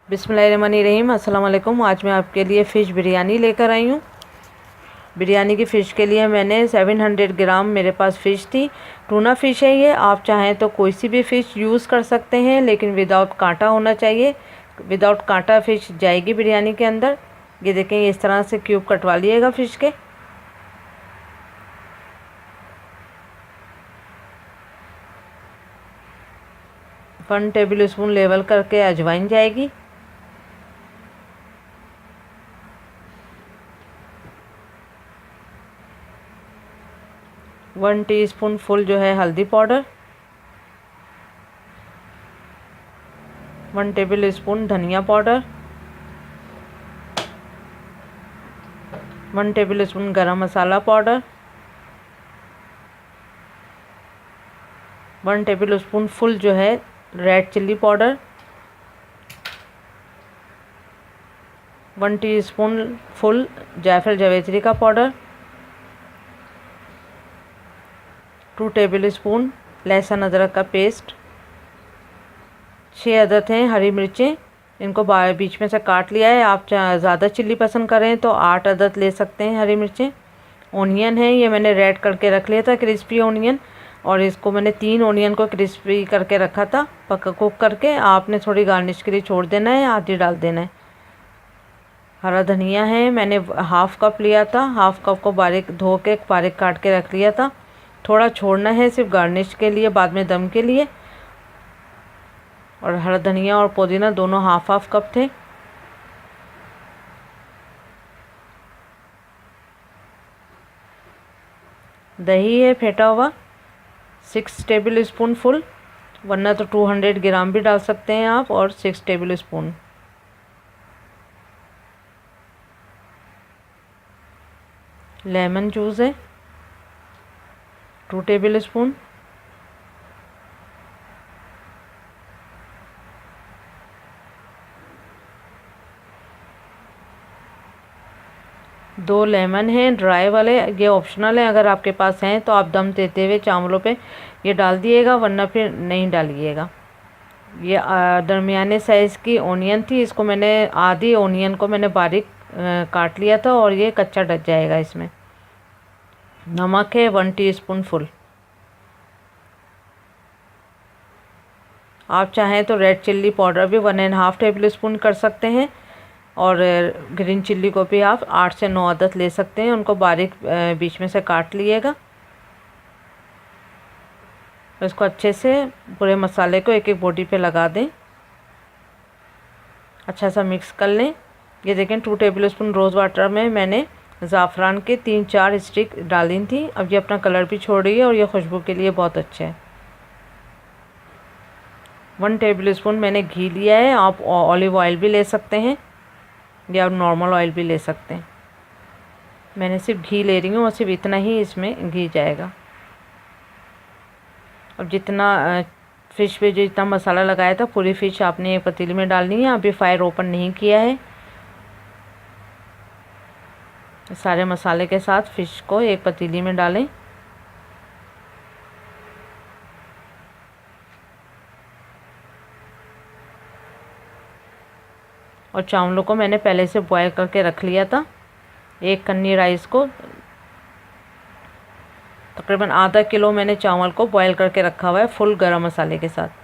बिस्मिल्लाहिर्रहमानिर्रहीम। अस्सलाम वालेकुम। आज मैं आपके लिए फ़िश बिरयानी लेकर आई हूँ। बिरयानी की फ़िश के लिए मैंने 700 ग्राम मेरे पास फ़िश थी। टूना फ़िश है ये। आप चाहें तो कोई सी भी फ़िश यूज़ कर सकते हैं, लेकिन विदाउट कांटा होना चाहिए। विदाउट कांटा फ़िश जाएगी बिरयानी के अंदर। ये देखें, इस तरह से क्यूब कटवा लिएगा फ़िश के। वन टेबल स्पून लेवल करके अजवाइन जाएगी। वन टीस्पून फुल जो है हल्दी पाउडर। 1 टेबल स्पून धनिया पाउडर। 1 टेबल स्पून गरम मसाला पाउडर। 1 टेबल स्पून फुल जो है red chilli powder. 1 teaspoon full जायफल जावित्री का पाउडर। 2 टेबल स्पून लहसुन अदरक का पेस्ट। 6 अदद हैं हरी मिर्चें, इनको बीच में से काट लिया है। आप ज़्यादा चिल्ली पसंद करें तो 8 अदद ले सकते हैं हरी मिर्चें। ओनियन है, ये मैंने रेड करके रख लिया था, क्रिस्पी ओनियन, और इसको मैंने 3 ओनियन को क्रिस्पी करके रखा था पक्का कुक करके। आपने थोड़ी गार्निश के लिए छोड़ देना है, आधी डाल देना है। हरा धनिया है, मैंने हाफ़ कप लिया था, हाफ़ कप को बारीक धो के बारीक काट के रख लिया था। थोड़ा छोड़ना है सिर्फ गार्निश के लिए, बाद में दम के लिए। और हरा धनिया और पुदीना दोनों हाफ़ हाफ़ कप थे। दही है फेंटा हुआ 6 टेबल स्पून फुल, वरना तो 200 ग्राम भी डाल सकते हैं आप, और 6 टेबल स्पून। लेमन जूस है 2 टेबल स्पून। दो लेमन हैं ड्राई वाले, ये ऑप्शनल है। अगर आपके पास हैं तो आप दम देते हुए चावलों पे ये डाल दिएगा, वरना फिर नहीं डालिएगा। ये दरमियाने साइज़ की ओनियन थी, इसको मैंने आधी ओनियन को मैंने बारीक काट लिया था, और ये कच्चा डच जाएगा इसमें। नमक है 1 टीस्पून फुल। आप चाहें तो रेड चिल्ली पाउडर भी 1.5 टेबल स्पून कर सकते हैं, और ग्रीन चिल्ली को भी आप 8 से 9 अदद ले सकते हैं। उनको बारीक बीच में से काट लिएगा। इसको अच्छे से पूरे मसाले को एक एक बोटी पे लगा दें, अच्छा सा मिक्स कर लें। ये देखें 2 टेबल स्पून रोज़ वाटर में मैंने ज़ाफ़रान के 3-4 स्टिक डाली थी। अब ये अपना कलर भी छोड़ रही है, और ये खुशबू के लिए बहुत अच्छा है। 1 टेबल स्पून मैंने घी लिया है, आप ऑलिव ऑयल भी ले सकते हैं, या नॉर्मल ऑयल भी ले सकते हैं। मैंने सिर्फ घी ले रही हूँ, और सिर्फ इतना ही इसमें घी जाएगा। अब जितना फ़िश पे जितना मसाला लगाया था, पूरी फ़िश आपने एक पतीली में डालनी है। अभी फायर ओपन नहीं किया है। सारे मसाले के साथ फ़िश को एक पतीली में डालें। और चावलों को मैंने पहले से बॉयल करके रख लिया था। एक कन्नी राइस को तकरीबन आधा किलो मैंने चावल को बॉयल करके रखा हुआ है, फुल गरम मसाले के साथ।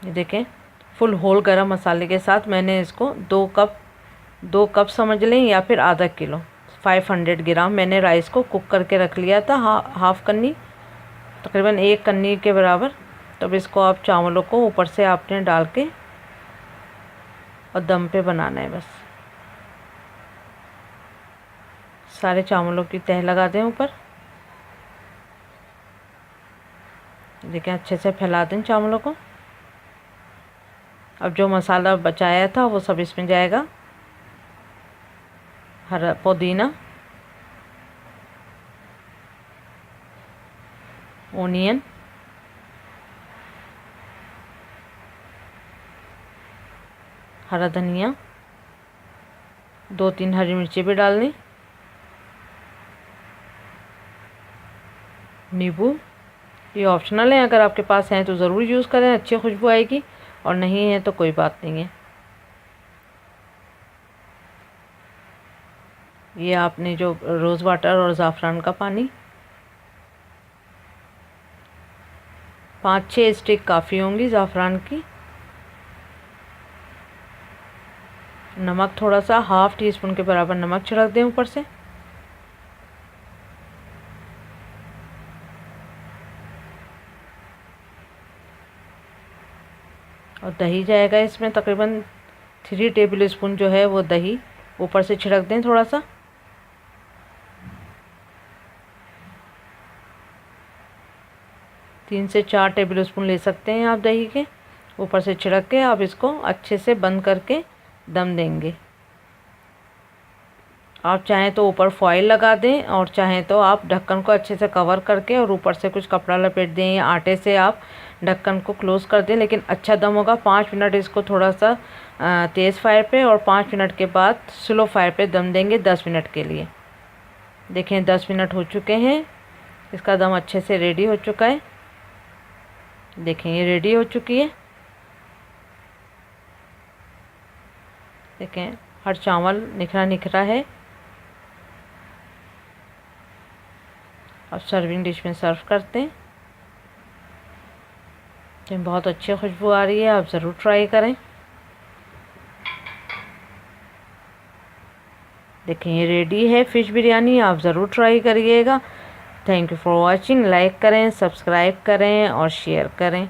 ये देखें, फुल होल गरम मसाले के साथ मैंने इसको 2 कप समझ लें, या फिर आधा किलो 500 ग्राम मैंने राइस को कुक करके रख लिया था। हाफ़ कन्नी, तकरीबन 1 कन्नी के बराबर। तब इसको आप चावलों को ऊपर से आपने डाल के और दम पे बनाना है बस। सारे चावलों की तह लगा दें ऊपर। देखें, अच्छे से फैला दें चावलों को। अब जो मसाला बचाया था वो सब इसमें जाएगा। हरा पुदीना, ओनियन, हरा धनिया, 2-3 हरी मिर्ची भी डाल लें, नींबू, ये ऑप्शनल है, अगर आपके पास हैं तो ज़रूर यूज़ करें, अच्छी खुशबू आएगी, और नहीं है तो कोई बात नहीं है। ये आपने जो रोज़ वाटर और ज़ाफ़रान का पानी, 5-6 स्टिक काफ़ी होंगी ज़ाफ़रान की। नमक थोड़ा सा 1/2 टीस्पून के बराबर नमक छिड़क दें ऊपर से। और दही जाएगा इसमें, तकरीबन 3 टेबल स्पून जो है वो दही ऊपर से छिड़क दें थोड़ा सा। तीन से 4 टेबल स्पून ले सकते हैं आप दही के, ऊपर से छिड़क के आप इसको अच्छे से बंद करके दम देंगे। आप चाहें तो ऊपर फॉइल लगा दें, और चाहें तो आप ढक्कन को अच्छे से कवर करके और ऊपर से कुछ कपड़ा लपेट दें, या आटे से आप ढक्कन को क्लोज़ कर दें, लेकिन अच्छा दम होगा। 5 मिनट इसको थोड़ा सा तेज़ फायर पे, और 5 मिनट के बाद स्लो फायर पे दम देंगे 10 मिनट के लिए। देखें 10 मिनट हो चुके हैं, इसका दम अच्छे से रेडी हो चुका है। देखें ये रेडी हो चुकी है। देखें हर चावल निखरा निखरा है। अब सर्विंग डिश में सर्व करते हैं। तो बहुत अच्छी खुशबू आ रही है, आप ज़रूर ट्राई करें। देखें ये रेडी है फ़िश बिरयानी, आप ज़रूर ट्राई करिएगा। Thank you for watching. Like करें, सब्सक्राइब करें और शेयर करें।